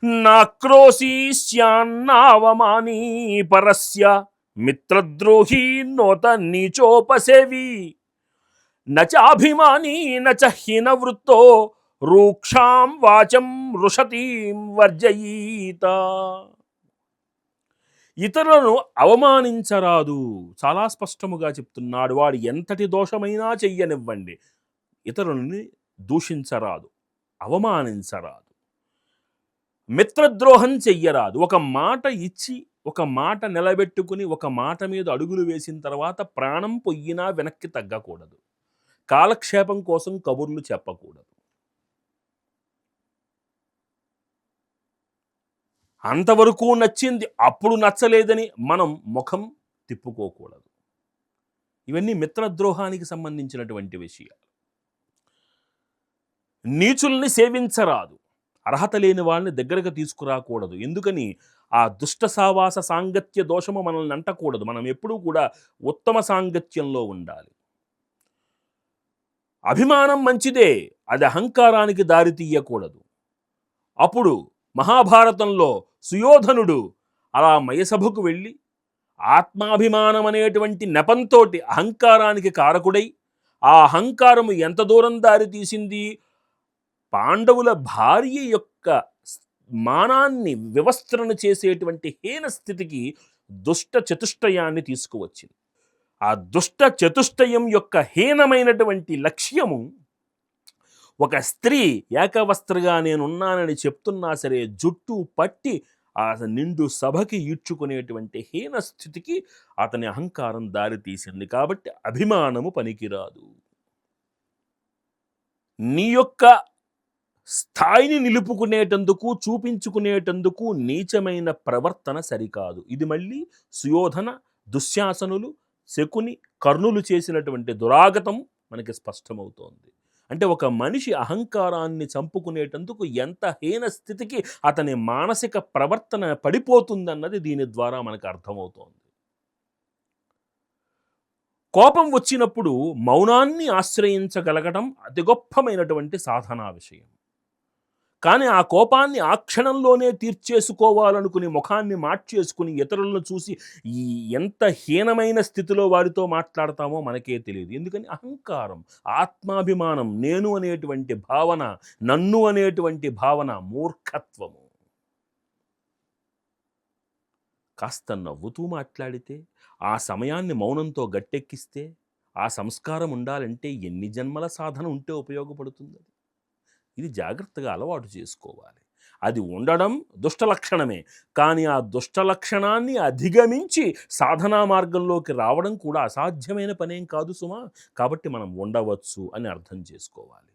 నాక్రోశీష్యాన్నావమానీ పరస్య మిత్రద్రోహీ నోత నీచోపసేవి నచాభిమానీ నచ హీనవృత్తో రూక్షాం వాచం రుషతీం వర్జయీత. ఇతరులను అవమానించరాదు. చాలా స్పష్టముగా చెప్తున్నాడు. వాడు ఎంతటి దోషమైనా చెయ్యనివ్వండి, ఇతరులని దూషించరాదు, అవమానించరాదు, మిత్రద్రోహం చెయ్యరాదు. ఒక మాట ఇచ్చి ఒక మాట నిలబెట్టుకుని ఒక మాట మీద అడుగులు వేసిన తర్వాత ప్రాణం పొయ్యినా వెనక్కి తగ్గకూడదు. కాలక్షేపం కోసం కబుర్లు చెప్పకూడదు. అంతవరకు నచ్చింది, అప్పుడు నచ్చలేదని మనం ముఖం తిప్పుకోకూడదు. ఇవన్నీ మిత్రద్రోహానికి సంబంధించినటువంటి విషయాలు. నీచుల్ని సేవించరాదు, అర్హత లేని వాళ్ళని దగ్గరకు తీసుకురాకూడదు. ఎందుకని? ఆ దుష్ట సావాస సాంగత్య దోషము మనల్ని అంటకూడదు. మనం ఎప్పుడూ కూడా ఉత్తమ సాంగత్యంలో ఉండాలి. అభిమానం మంచిదే, అది అహంకారానికి దారి తీయకూడదు. అప్పుడు మహాభారతంలో సుయోధనుడు అలా మయసభకు వెళ్ళి ఆత్మాభిమానం అనేటువంటి నెపంతోటి అహంకారానికి కారకుడై, ఆ అహంకారము ఎంత దూరం దారి తీసింది? పాండవుల భార్య యొక్క మానాన్ని వివస్త్రణ చేసేటువంటి హీన స్థితికి దుష్ట చతుష్టయాన్ని తీసుకువచ్చింది. ఆ దుష్ట చతుష్టయం యొక్క హీనమైనటువంటి లక్ష్యము, ఒక స్త్రీ ఏకవస్త్రగా నేనున్నానని చెప్తున్నా సరే జుట్టు పట్టి ఆ నిండు సభకి ఈడ్చుకునేటువంటి హీన స్థితికి అతని అహంకారం దారి తీసింది. కాబట్టి అభిమానము పనికిరాదు. నీ యొక్క స్థాయిని నిలుపుకునేటందుకు, చూపించుకునేటందుకు నీచమైన ప్రవర్తన సరికాదు. ఇది మళ్ళీ సుయోధన, దుశ్శాసనులు, శకుని, కర్ణులు చేసినటువంటి దురాగతం మనకి స్పష్టమవుతోంది. అంటే ఒక మనిషి అహంకారాన్ని చంపుకునేటందుకు ఎంత హీన స్థితికి అతని మానసిక ప్రవర్తన పడిపోతుందన్నది దీని ద్వారా మనకు అర్థమవుతోంది. కోపం వచ్చినప్పుడు మౌనాన్ని ఆశ్రయించగలగడం అతి గొప్పమైనటువంటి సాధనా విషయం. కానీ ఆ కోపాన్ని ఆ క్షణంలోనే తీర్చేసుకోవాలనుకుని ముఖాన్ని మార్చేసుకుని ఇతరులను చూసి ఎంత హీనమైన స్థితిలో వారితో మాట్లాడతామో మనకే తెలియదు. ఎందుకని? అహంకారం, ఆత్మాభిమానం, నేను అనేటువంటి భావన, నన్ను అనేటువంటి భావన మూర్ఖత్వము. కాస్త నవ్వుతూ మాట్లాడితే, ఆ సమయాన్ని మౌనంతో గట్టెక్కిస్తే, ఆ సంస్కారం ఉండాలంటే ఎన్ని జన్మల సాధన ఉంటే ఉపయోగపడుతుంది? ఇది జాగ్రత్తగా అలవాటు చేసుకోవాలి. అది ఉండడం దుష్ట లక్షణమే, కానీ ఆ దుష్ట లక్షణాన్ని అధిగమించి సాధనా మార్గంలోకి రావడం కూడా అసాధ్యమైన పనేం కాదు సుమా. కాబట్టి మనం ఉండవచ్చు అని అర్థం చేసుకోవాలి.